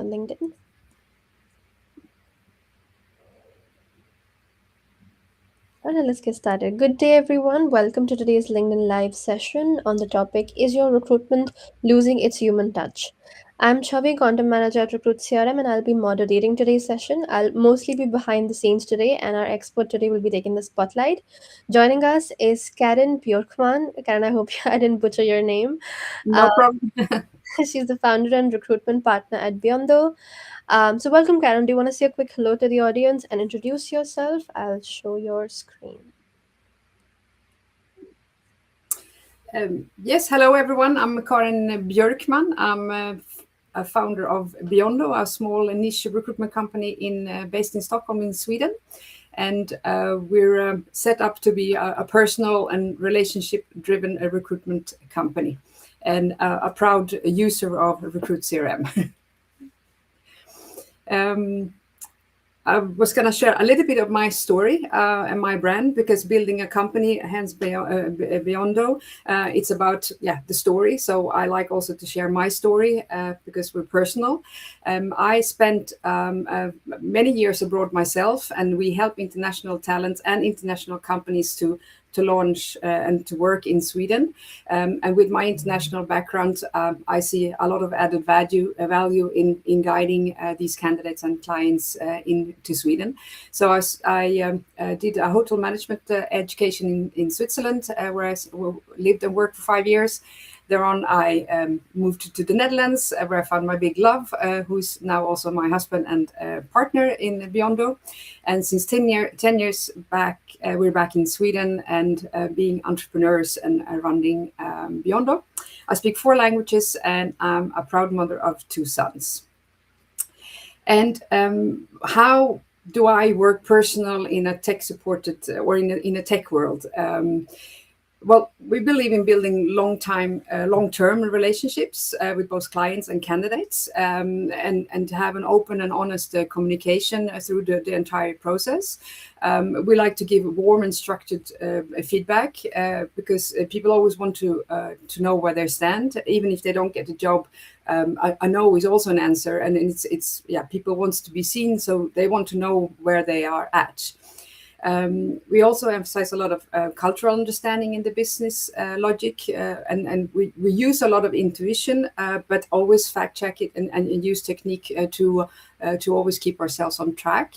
on LinkedIn. Alright, let's get started. Good day, everyone. Welcome to today's LinkedIn Live session on the topic, Is Your Recruitment Losing Its Human Touch? I'm Chavi, Content Manager at Recruit CRM, and I'll be moderating today's session. I'll mostly be behind the scenes today, and our expert today will be taking the spotlight. Joining us is Karin Björkman. Karin, I hope I didn't butcher your name. No problem. She's the founder and recruitment partner at Beyondo. So welcome, Karen. Do you want to say a quick hello to the audience and introduce yourself? I'll show your screen. Yes, hello everyone. I'm Karin Björkman. I'm a founder of Beyondo, a small niche recruitment company based in Stockholm in Sweden. And we're set up to be a personal and relationship-driven recruitment company, and a proud user of Recruit CRM. I was going to share a little bit of my story and my brand, because building a company, hence Beyondo, it's about the story. So I like also to share my story because we're personal. I spent many years abroad myself, and we help international talents and international companies to launch and to work in Sweden. And with my international background, I see a lot of added value in guiding these candidates and clients into Sweden. So I did a hotel management education in Switzerland, where I lived and worked for 5 years. Thereon, I moved to the Netherlands, where I found my big love, who's now also my husband and partner in Beyondo. And since 10 years back, we're back in Sweden and being entrepreneurs and running Beyondo. I speak 4 languages, and I'm a proud mother of 2 sons. And how do I work personal in a tech-supported or in a tech world? Well, we believe in building long-term relationships with both clients and candidates, and to have an open and honest communication through the entire process. We like to give warm and structured feedback because people always want to know where they stand, even if they don't get a job. I know is also an answer, and it's people want to be seen, so they want to know where they are at. We also emphasize a lot of cultural understanding in the business logic, and we use a lot of intuition, but always fact check it and use technique to always keep ourselves on track.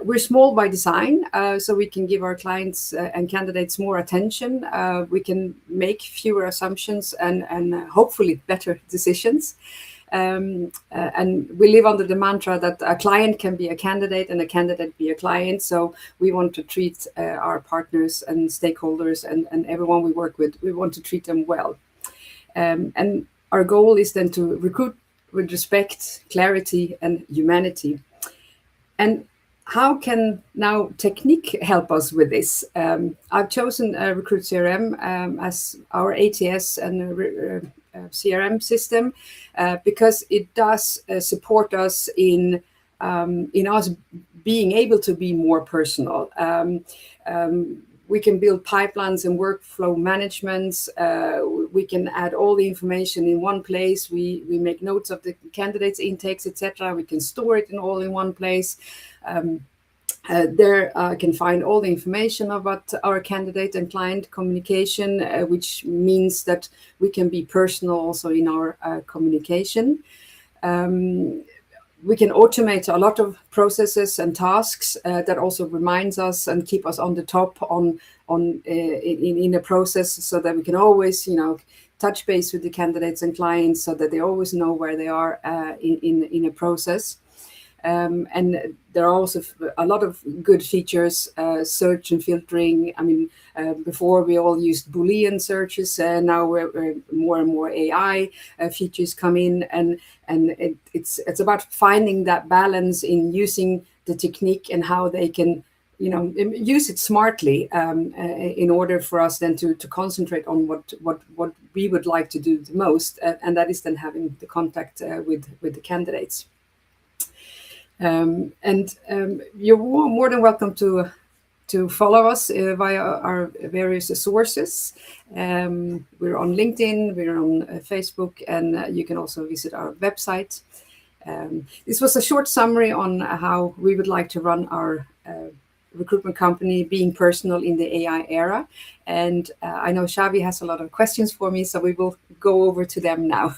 We're small by design, so we can give our clients and candidates more attention. We can make fewer assumptions and hopefully better decisions. And we live under the mantra that a client can be a candidate and a candidate be a client. So we want to treat our partners and stakeholders and everyone we work with, we want to treat them well. And our goal is then to recruit with respect, clarity, and humanity. And how can now technique help us with this? I've chosen Recruit CRM as our ATS and CRM system because it does support us in us being able to be more personal. We can build pipelines and workflow managements. We can add all the information in one place. We make notes of the candidates' intakes, etc. We can store it all in one place. There I can find all the information about our candidate and client communication, which means that we can be personal also in our communication. We can automate a lot of processes and tasks that also reminds us and keep us on the top in a process, so that we can always, touch base with the candidates and clients, so that they always know where they are in a process. And there are also a lot of good features, search and filtering. I mean, before we all used Boolean searches, now we're more and more AI features come in, and it's about finding that balance in using the technique and how they can, use it smartly in order for us then to concentrate on what we would like to do the most, and that is then having the contact with the candidates. And you're more than welcome to follow us via our various sources. We're on LinkedIn, we're on Facebook, and you can also visit our website. This was a short summary on how we would like to run our recruitment company, being personal in the AI era. And I know Xavi has a lot of questions for me, so we will go over to them now.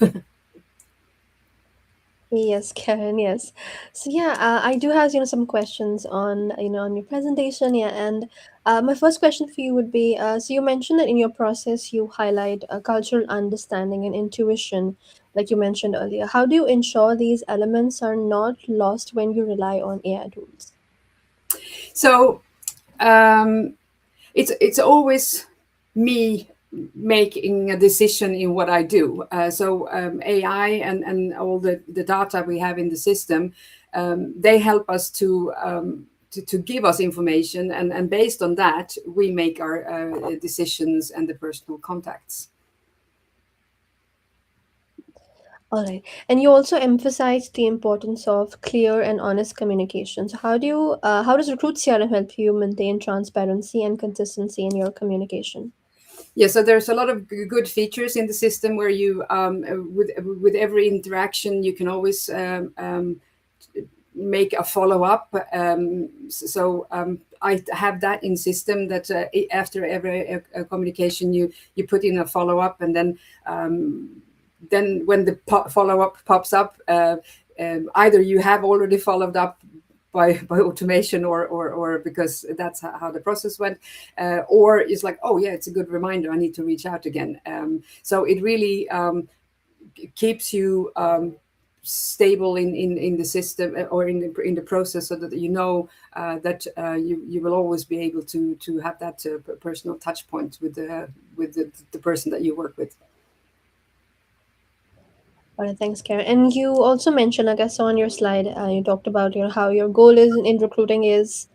Yes, Karen, yes. So yeah, I do have, some questions on, on your presentation. Yeah, and my first question for you would be, so you mentioned that in your process you highlight cultural understanding and intuition, like you mentioned earlier. How do you ensure these elements are not lost when you rely on AI tools? So um, it's always me making a decision in what I do. AI and all the data we have in the system, they help us to give us information, and based on that, we make our decisions and the personal contacts. All right. And you also emphasized the importance of clear and honest communication. So how does Recruit CRM help you maintain transparency and consistency in your communication? Yeah, so there's a lot of good features in the system where you, with every interaction, you can always make a follow up. I have that in system that after every communication, you put in a follow up, and then when the follow up pops up, either you have already followed up by automation, or because that's how the process went, or it's like, oh yeah, it's a good reminder, I need to reach out again. So it really keeps you stable in the system, or in the process, so that you know that you will always be able to have that personal touch point with the person that you work with. All right, thanks, Karen. And you also mentioned, I guess, on your slide, you talked about how your goal is in recruiting is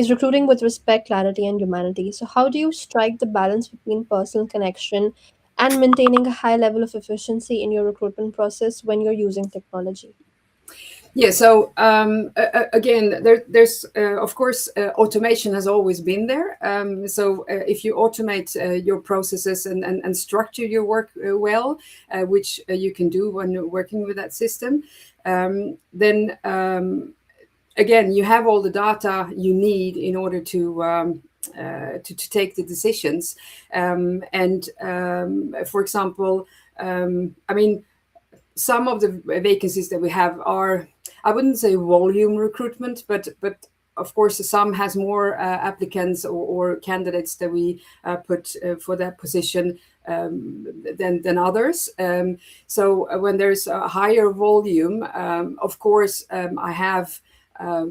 recruiting with respect, clarity, and humanity. So how do you strike the balance between personal connection and maintaining a high level of efficiency in your recruitment process when you're using technology? Yeah, so again, there's of course automation has always been there. If you automate your processes and structure your work well, which you can do when you're working with that system, then again, you have all the data you need in order to take the decisions. For example, I mean, some of the vacancies that we have are, I wouldn't say volume recruitment, but of course some has more applicants or candidates that we put for that position than others. When there's a higher volume, of course I have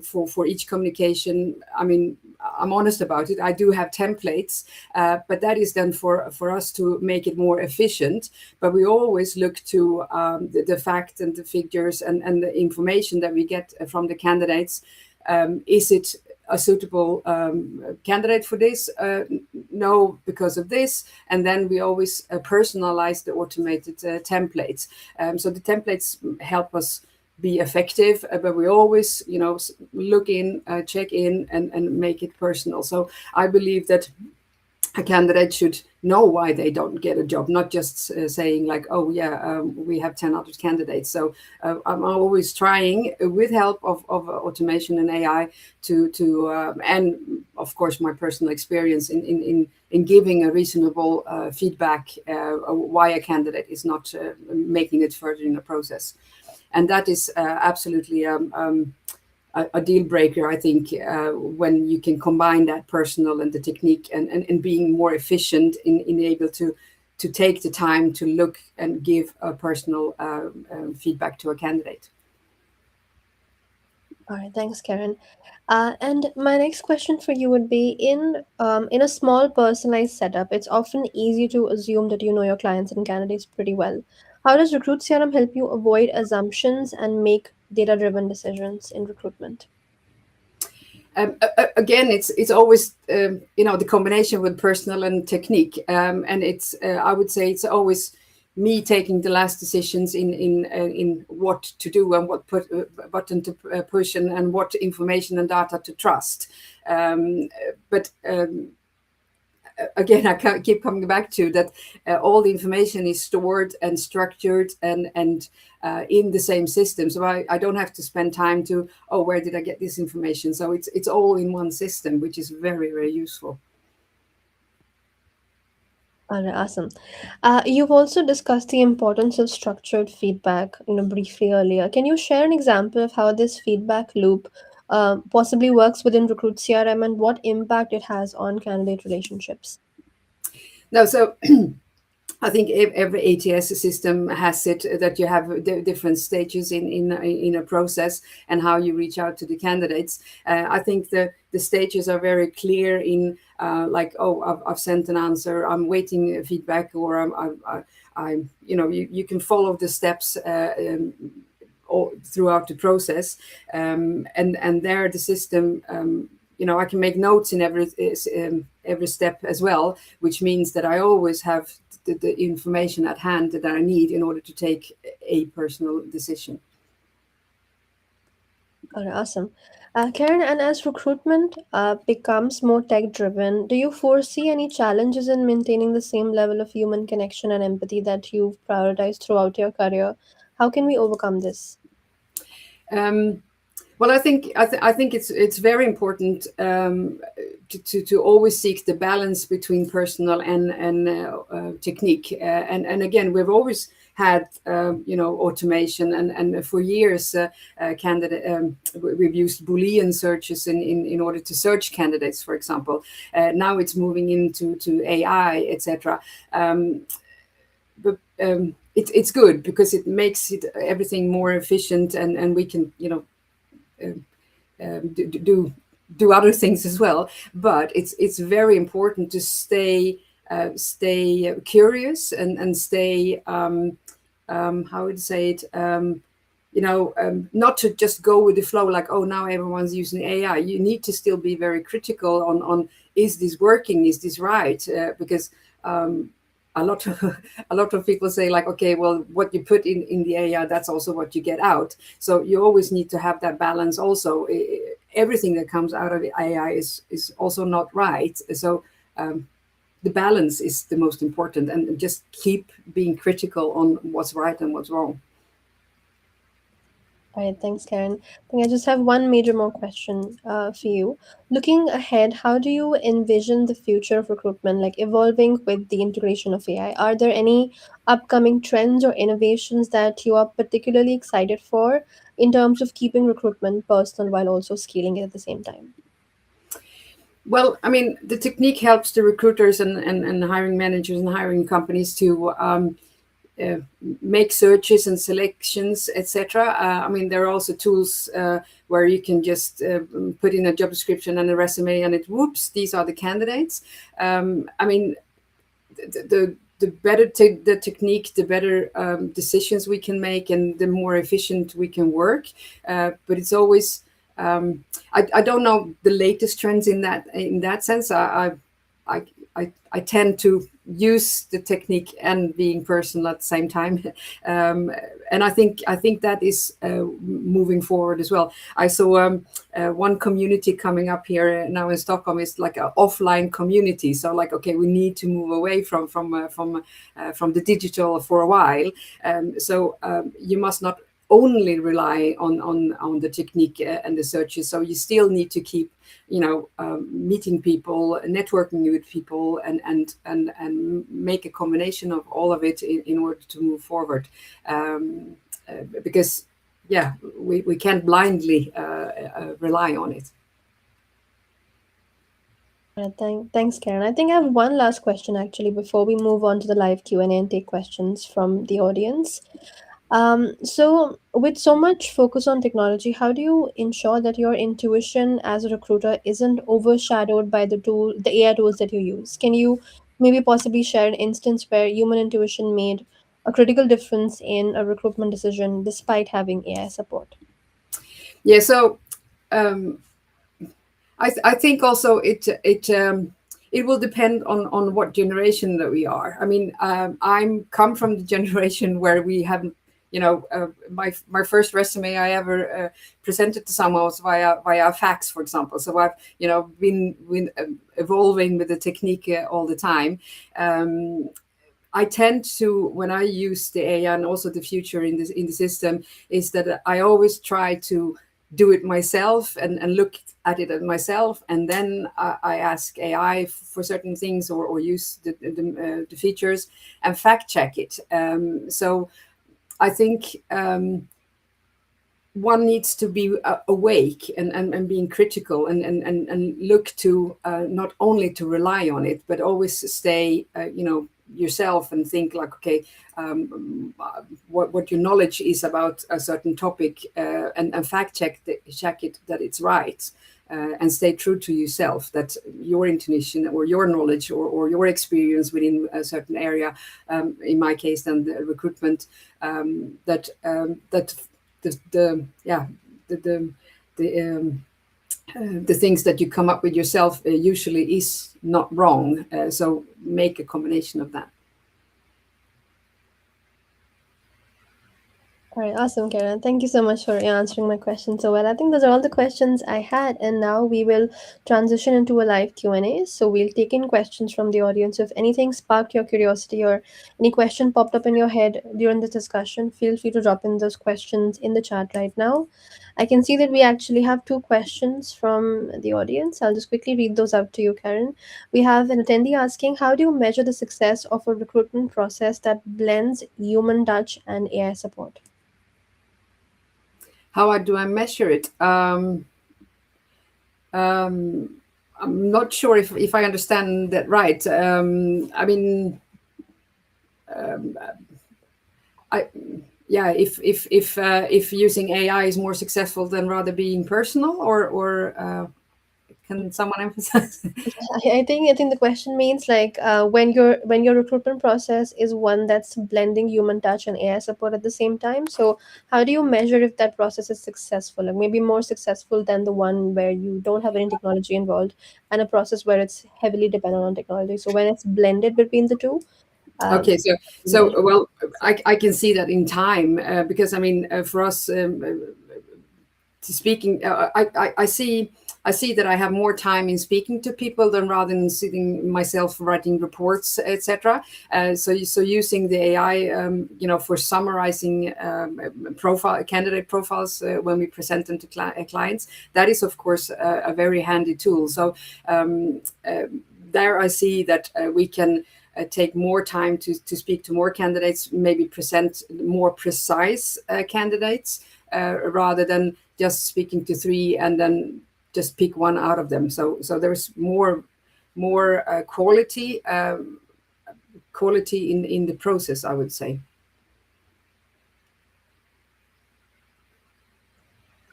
for each communication. I mean, I'm honest about it. I do have templates, but that is then for us to make it more efficient. But we always look to the facts and the figures and the information that we get from the candidates. Is it a suitable candidate for this? No, because of this. And then we always personalize the automated templates. So the templates help us be effective, but we always, look in, check in, and make it personal. So I believe that a candidate should know why they don't get a job, not just saying like, oh yeah, we have 10 other candidates. So I'm always trying, with help of automation and AI, and of course my personal experience in giving a reasonable feedback why a candidate is not making it further in the process. And that is absolutely a deal breaker, I think, when you can combine that personal and the technique, and being more efficient in able to take the time to look and give a personal feedback to a candidate. All right, thanks, Karen. And my next question for you would be in a small personalized setup, it's often easy to assume that you know your clients and candidates pretty well. How does Recruit CRM help you avoid assumptions and make data-driven decisions in recruitment? Again, it's always the combination with personal and technique, and it's I would say it's always me taking the last decisions in what to do and what button to push, and what information and data to trust. But again, I keep coming back to that. All the information is stored and structured and in the same system, so I don't have to spend time to, oh, where did I get this information? So it's all in one system, which is very, very useful. All right, awesome. You've also discussed the importance of structured feedback, briefly earlier. Can you share an example of how this feedback loop possibly works within Recruit CRM and what impact it has on candidate relationships? No, so I think every ATS system has it, that you have different stages in a process and how you reach out to the candidates. I think the stages are very clear in, like, oh, I've sent an answer, I'm waiting feedback, or I'm you can follow the steps all throughout the process, and there the system. I can make notes in every step as well, which means that I always have the information at hand that I need in order to take a personal decision. All right, awesome. Karen, and as recruitment becomes more tech driven, do you foresee any challenges in maintaining the same level of human connection and empathy that you've prioritized throughout your career? How can we overcome this? Um, Well, I think it's very important, to always seek the balance between personal and technique. And again, we've always had automation, and for years, candidate we've used Boolean searches in order to search candidates, for example. Now it's moving into to AI, etc. But it's good because it makes everything more efficient, and we can do other things as well. But it's very important to stay curious and stay, how would you say it, not to just go with the flow, like, oh, now everyone's using AI. You need to still be very critical on, is this working, is this right? Because a lot of a lot of people say, like, okay, well, what you put in the AI, that's also what you get out. So you always need to have that balance also. Everything that comes out of the AI is also not right. So the balance is the most important, and just keep being critical on what's right and what's wrong. All right, thanks, Karen. I think I just have one major more question for you. Looking ahead, how do you envision the future of recruitment, like evolving with the integration of AI? Are there any upcoming trends or innovations that you are particularly excited for in terms of keeping recruitment personal while also scaling it at the same time? Well, I mean, the technique helps the recruiters and hiring managers and hiring companies to uh, make searches and selections, etc. I mean, there are also tools where you can just put in a job description and a resume, and it whoops, these are the candidates. I mean, the better the technique, the better decisions we can make, and the more efficient we can work. But it's always, I don't know the latest trends in that sense. I, I tend to use the technique and being personal at the same time, and I think that is moving forward as well. I saw one community coming up here now in Stockholm is like an offline community. So, like, okay, we need to move away from the digital for a while. So you must not only rely on the technique and the searches. So you still need to keep, meeting people, networking with people, and make a combination of all of it in order to move forward. Because, yeah, we can't blindly rely on it. Thanks, Karen. I think I have one last question actually before we move on to the live Q&A and take questions from the audience. So, with so much focus on technology, how do you ensure that your intuition as a recruiter isn't overshadowed by the AI tools that you use? Can you maybe possibly share an instance where human intuition made a critical difference in a recruitment decision despite having AI support? Yeah. So um, I think also it will depend on what generation that we are. I mean, I'm come from the generation where we have my first resume I ever presented to someone was via fax, for example. So I've been evolving with the technique all the time. I tend to, when I use the AI and also the future in the system, is that I always try to do it myself and look at it myself, and then I ask AI for certain things, or use the features and fact check it. So I think one needs to be awake and being critical, and look to not only to rely on it, but always stay yourself and think like, okay, what your knowledge is about a certain topic, and fact check it that it's right, and stay true to yourself, that your intuition or your knowledge or your experience within a certain area, in my case then the recruitment, that the yeah the things that you come up with yourself usually is not wrong. So make a combination of that. All right, awesome, Karen. Thank you so much for answering my question so well. I think those are all the questions I had, and now we will transition into a live Q&A. So we'll take in questions from the audience. If anything sparked your curiosity or any question popped up in your head during this discussion, feel free to drop in those questions in the chat right now. I can see that we actually have two questions from the audience. I'll just quickly read those out to you, Karen. We have an attendee asking, how do you measure the success of a recruitment process that blends human touch and AI support? How do I measure it? I'm not sure if I understand that right. I mean, I yeah, if using AI is more successful than rather being personal, or can someone emphasize? I think the question means like when your recruitment process is one that's blending human touch and AI support at the same time. So how do you measure if that process is successful, like maybe more successful than the one where you don't have any technology involved, and a process where it's heavily dependent on technology? So when it's blended between the two, Okay, you measure well, I can see that in time, because I mean, for us, speaking, I see that I have more time in speaking to people than rather than sitting myself writing reports, etc. So using the AI, for summarizing candidate profiles when we present them to clients, that is of course a very handy tool. So there I see that we can take more time to speak to more candidates, maybe present more precise candidates, rather than just speaking to three and then just pick one out of them. So there's more quality in the process, I would say.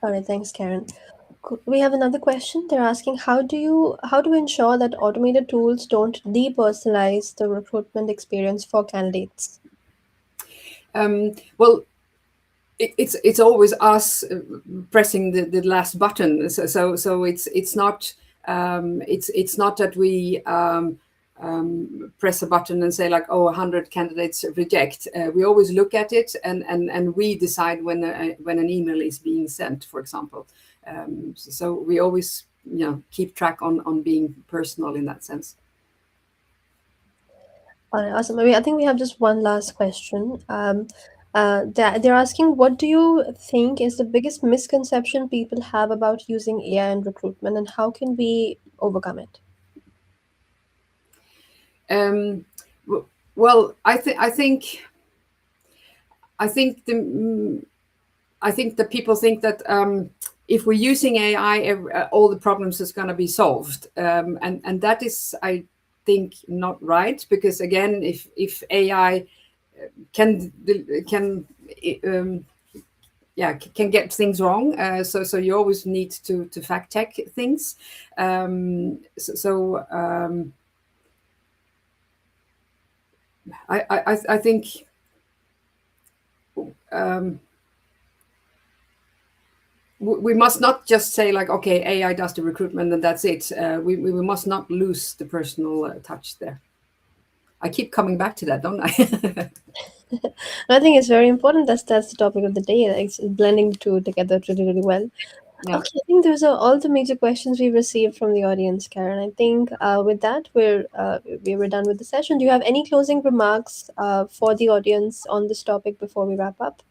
All right, thanks, Karen. We have another question. They're asking, how do you ensure that automated tools don't depersonalize the recruitment experience for candidates? Well, it's always us pressing the last button. So it's not it's not that we press a button and say like, oh, 100 candidates reject. We always look at it, and we decide when an email is being sent, for example. So we always keep track on being personal in that sense. All right, awesome. I think we have just one last question. They're asking, what do you think is the biggest misconception people have about using AI in recruitment, and how can we overcome it? Um, well, I think the people think that if we're using AI, all the problems is going to be solved, and that is, I think, not right, because again, if AI can can get things wrong, so you always need to fact check things. I think we must not just say like, okay, AI does the recruitment and that's it. We must not lose the personal touch there. I keep coming back to that, don't I? I think it's very important. That's the topic of the day. Like, it's blending the two together really, really well. Yeah. Okay, I think those are all the major questions we received from the audience, Karen. I think with that we were done with the session. Do you have any closing remarks for the audience on this topic before we wrap up?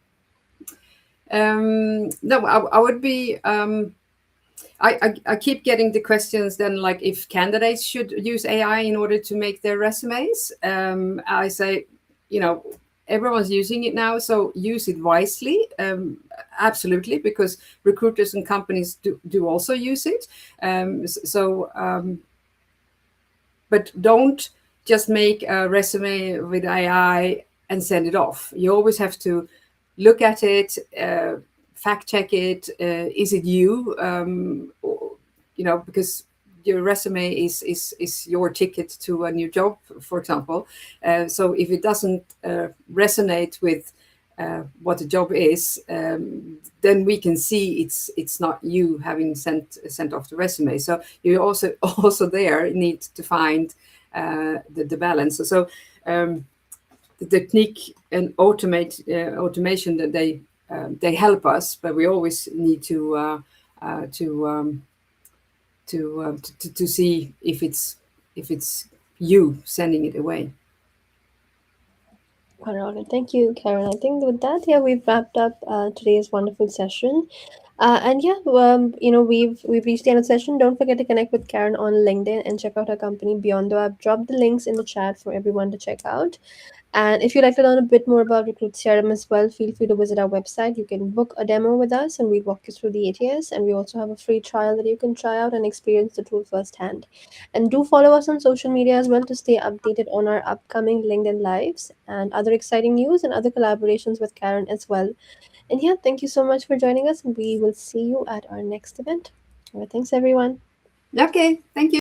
No, I would be. I keep getting the questions then, like if candidates should use AI in order to make their resumes. I say, you know, everyone's using it now, so use it wisely. Absolutely, because recruiters and companies do also use it. But don't just make a resume with AI and send it off. You always have to look at it, fact check it. Is it you? Because your resume is your ticket to a new job, for example. So if it doesn't resonate with what the job is, then we can see it's not you having sent off the resume. So you also also there need to find the balance. So the technique and automation that they help us, but we always need uh, to um, to see if it's you sending it away. All right, thank you, Karen. I think with that, yeah, we've wrapped up today's wonderful session. And yeah, we've reached the end of the session. Don't forget to connect with Karen on LinkedIn and check out her company Beyondo. I've dropped the links in the chat for everyone to check out. And if you'd like to learn a bit more about Recruit CRM as well, feel free to visit our website. You can book a demo with us and we'll walk you through the ATS. And we also have a free trial that you can try out and experience the tool firsthand. And do follow us on social media as well to stay updated on our upcoming LinkedIn Lives and other exciting news and other collaborations with Karen as well. And yeah, thank you so much for joining us. And we will see you at our next event. All right, thanks, everyone. Okay, thank you.